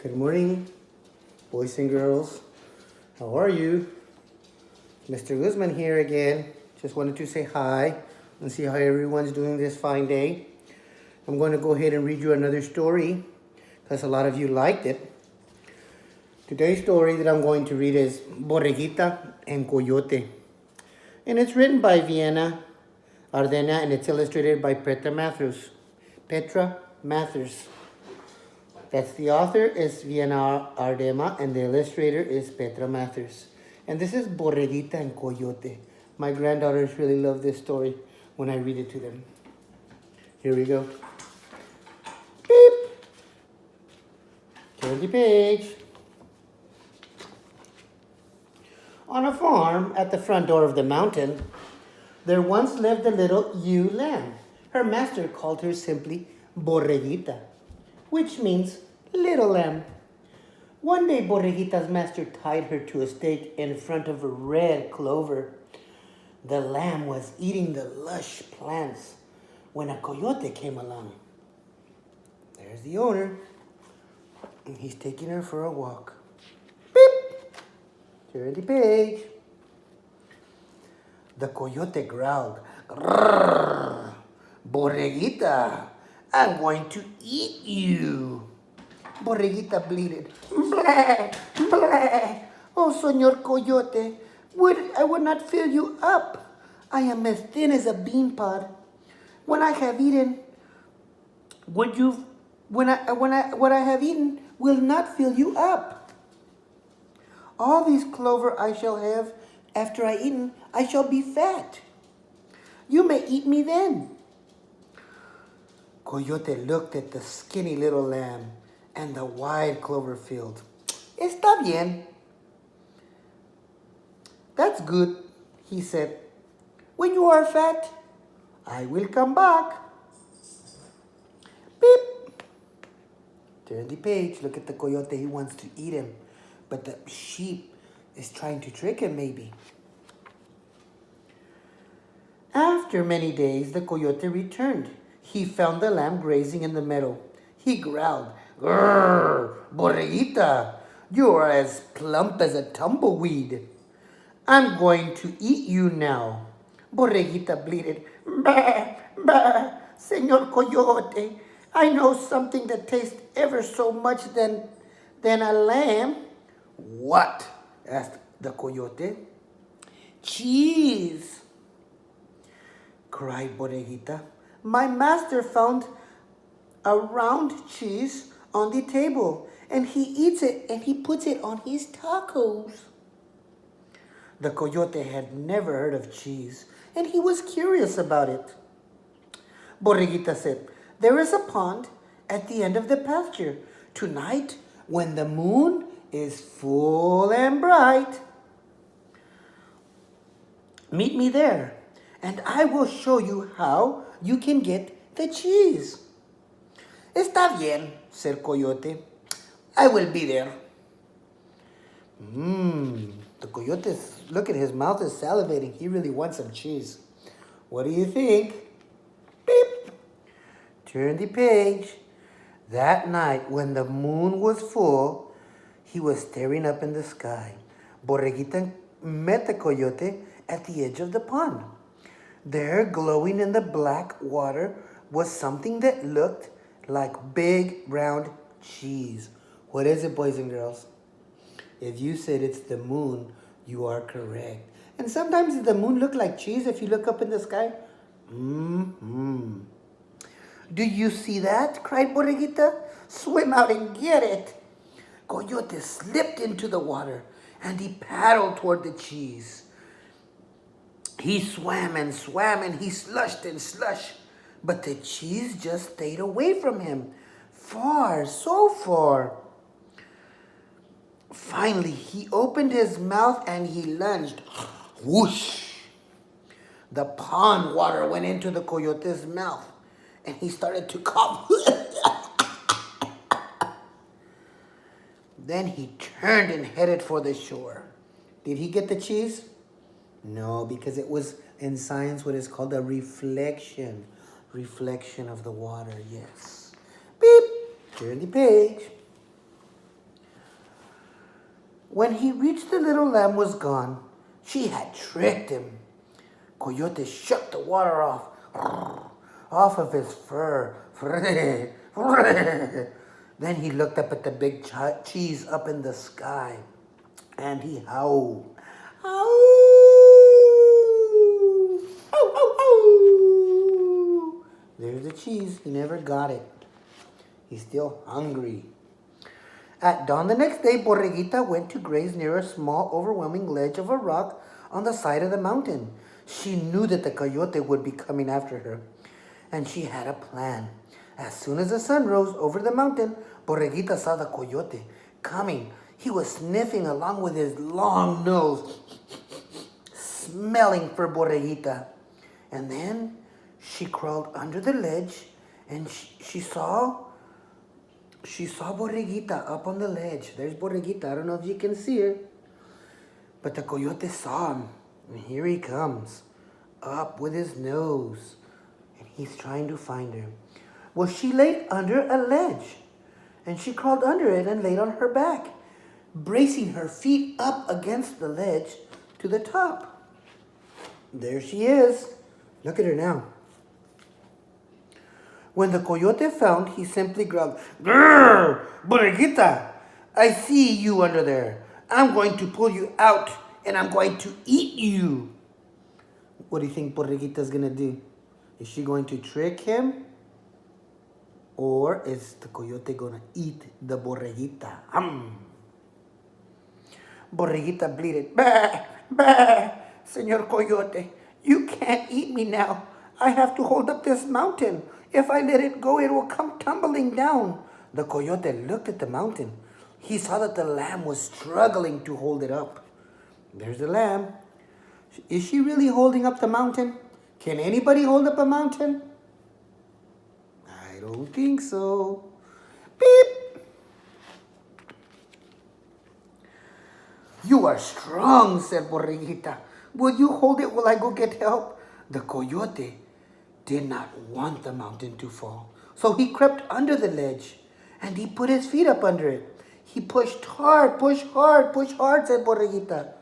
Good morning, boys and girls. How are you? Mr. Guzman here again. Just wanted to say hi and see how everyone's doing this fine day. I'm going to go ahead and read you another story because a lot of you liked it. Today's story that I'm going to read is Borreguita and Coyote. And it's written by Vienna Ardena and it's illustrated by Petra Mathers. That's the author is Vienna Ardema and the illustrator is Petra Mathers. And this is Borreguita and Coyote. My granddaughters really love this story when I read it to them. Here we go. Beep. Turn the page. On a farm at the front door of the mountain, there once lived a little ewe lamb. Her master called her simply Borreguita, which means little lamb. One day, Borreguita's master tied her to a stake in front of a red clover. The lamb was eating the lush plants when a coyote came along. There's the owner, and he's taking her for a walk. Beep! Turn the page. The coyote growled, "Grrr, Borreguita, I'm going to eat you." Borreguita bleated, "Blah, blah. Oh, Señor Coyote, I would not fill you up. I am as thin as a bean pod. When I have eaten, what I have eaten will not fill you up. All these clover I shall have after I eaten, I shall be fat. You may eat me then." Coyote looked at the skinny little lamb and the wide clover field. "Está bien. That's good," he said. "When you are fat, I will come back." Beep. Turn the page. Look at the coyote. He wants to eat him, but the sheep is trying to trick him maybe. After many days, the coyote returned. He found the lamb grazing in the meadow. He growled, "Grrr, Borreguita, you are as plump as a tumbleweed. I'm going to eat you now." Borreguita bleated, "Bah, bah, Señor Coyote, I know something that tastes ever so much than a lamb." "What?" asked the coyote. "Cheese," cried Borreguita. "My master found a round cheese on the table, and he eats it and he puts it on his tacos." The coyote had never heard of cheese, and he was curious about it. Borreguita said, "There is a pond at the end of the pasture. Tonight, when the moon is full and bright, meet me there, and I will show you how you can get the cheese." "Está bien," said Coyote. "I will be there." The coyote, look at his mouth is salivating. He really wants some cheese. What do you think? Beep. Turn the page. That night, when the moon was full, he was staring up in the sky. Borreguita met the coyote at the edge of the pond. There, glowing in the black water, was something that looked like big round cheese. What is it, boys and girls? If you said it's the moon, you are correct. And sometimes the moon look like cheese if you look up in the sky. "Do you see that?" cried Borreguita. "Swim out and get it." Coyote slipped into the water and he paddled toward the cheese. He swam and he slushed and slushed, but the cheese just stayed away from him. Far, so far. Finally, he opened his mouth and he lunged. Whoosh! The pond water went into the coyote's mouth and he started to cough. Then he turned and headed for the shore. Did he get the cheese? No, because it was in science what is called a reflection. Reflection of the water, yes. Beep. Turn the page. When he reached the little lamb was gone. She had tricked him. Coyote shook the water off of his fur. Then he looked up at the big cheese up in the sky, and he howled. Ow! Ow, ow, ow! There's the cheese. He never got it. He's still hungry. At dawn the next day, Borreguita went to graze near a small, overwhelming ledge of a rock on the side of the mountain. She knew that the coyote would be coming after her, and she had a plan. As soon as the sun rose over the mountain, Borreguita saw the coyote coming. He was sniffing along with his long nose, smelling for Borreguita. And then she crawled under the ledge, and she saw Borreguita up on the ledge. There's Borreguita. I don't know if you can see her. But the coyote saw him. And here he comes. Up with his nose. And he's trying to find her. Well, she laid under a ledge. And she crawled under it and laid on her back, bracing her feet up against the ledge to the top. There she is. Look at her now. When the coyote found, he simply growled, "Grrr! Borreguita, I see you under there. I'm going to pull you out, and I'm going to eat you." What do you think Borreguita's going to do? Is she going to trick him? Or is the coyote going to eat the Borreguita? Borreguita bleated, "Bah, bah, Señor Coyote, you can't eat me now. I have to hold up this mountain. If I let it go, it will come tumbling down." The coyote looked at the mountain. He saw that the lamb was struggling to hold it up. There's the lamb. Is she really holding up the mountain? Can anybody hold up a mountain? I don't think so. Beep! "You are strong," said Borreguita. "Will you hold it while I go get help?" The coyote did not want the mountain to fall. So he crept under the ledge and he put his feet up under it. He pushed hard, push hard, push hard, said Borreguita.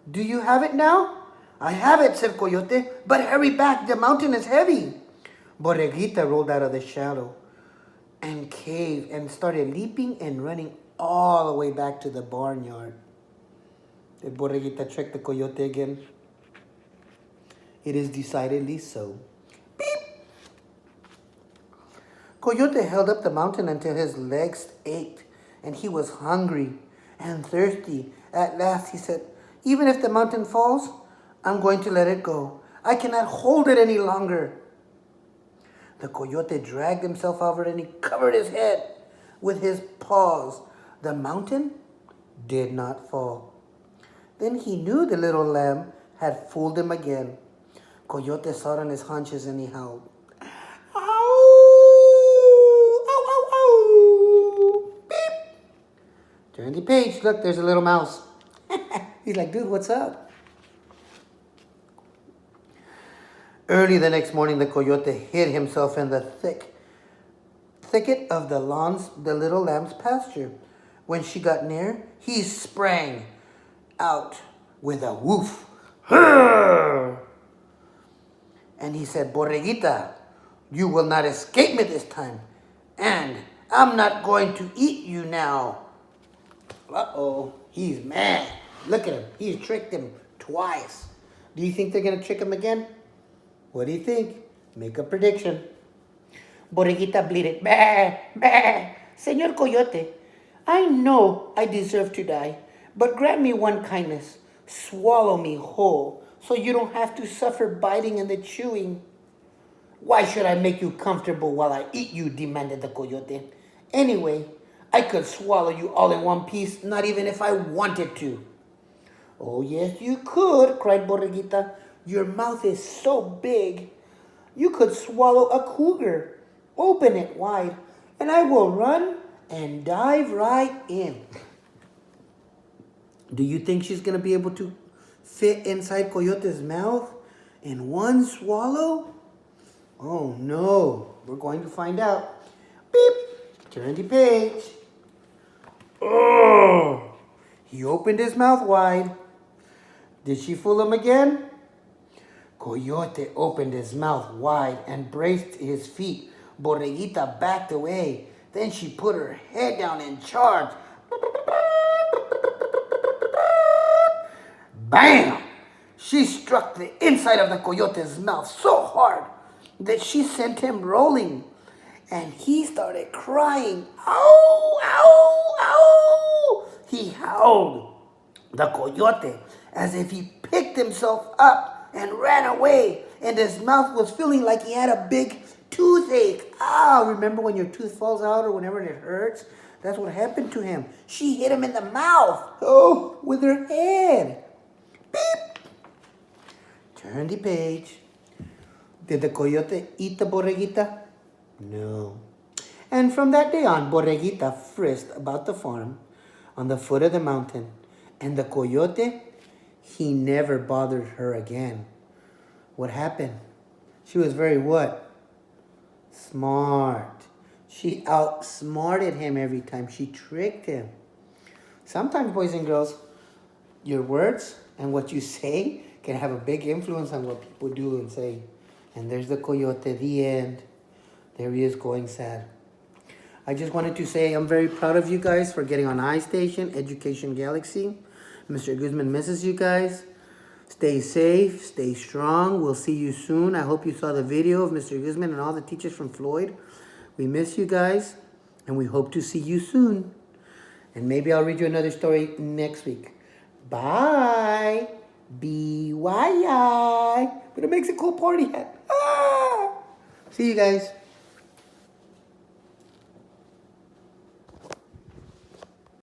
"Do you have it now?" "I have it," said Coyote, "but hurry back, the mountain is heavy." Borreguita rolled out of the shadow and cave and started leaping and running all the way back to the barnyard. Did Borreguita trick the coyote again? It is decidedly so. Coyote held up the mountain until his legs ached, and he was hungry and thirsty. At last he said, "Even if the mountain falls, I'm going to let it go. I cannot hold it any longer." The coyote dragged himself over and he covered his head with his paws. The mountain did not fall. Then he knew the little lamb had fooled him again. Coyote sat on his haunches and he howled. Turn the page. Look, there's a little mouse. He's like, "Dude, what's up?" Early the next morning, the coyote hid himself in the thicket of the little lamb's pasture. When she got near, he sprang out with a woof. And he said, "Borreguita, you will not escape me this time. And I'm not going to eat you now." Uh-oh, he's mad. Look at him. He's tricked him twice. Do you think they're going to trick him again? What do you think? Make a prediction. Borreguita bleated, "Bah, bah, Señor Coyote, I know I deserve to die, but grant me one kindness. Swallow me whole, so you don't have to suffer biting and the chewing." "Why should I make you comfortable while I eat you?" demanded the coyote. "Anyway, I could swallow you all in one piece, not even if I wanted to." "Oh, yes, you could," cried Borreguita. "Your mouth is so big. You could swallow a cougar. Open it wide, and I will run and dive right in." Do you think she's going to be able to fit inside Coyote's mouth in one swallow? Oh, no. We're going to find out. Beep. Turn the page. Oh, He opened his mouth wide. Did she fool him again? Coyote opened his mouth wide and braced his feet. Borreguita backed away. Then she put her head down and charged. Bam! She struck the inside of the coyote's mouth so hard that she sent him rolling. And he started crying. Ow! Ow! Ow! He howled. The coyote, as if he picked himself up and ran away, and his mouth was feeling like he had a big toothache. Ah, remember when your tooth falls out or whenever it hurts? That's what happened to him. She hit him in the mouth. Oh, with her head. Beep. Turn the page. Did the coyote eat the borreguita? No. And from that day on, Borreguita frisked about the farm on the foot of the mountain. And the coyote, he never bothered her again. What happened? She was very what? Smart. She outsmarted him every time. She tricked him. Sometimes, boys and girls, your words and what you say can have a big influence on what people do and say. And there's the coyote, the end. There he is going sad. I just wanted to say I'm very proud of you guys for getting on iStation, Education Galaxy. Mr. Guzman misses you guys. Stay safe, stay strong. We'll see you soon. I hope you saw the video of Mr. Guzman and all the teachers from Floyd. We miss you guys, and we hope to see you soon. And maybe I'll read you another story next week. Bye. B-Y-I. But it makes a cool party hat. Ah! See you guys.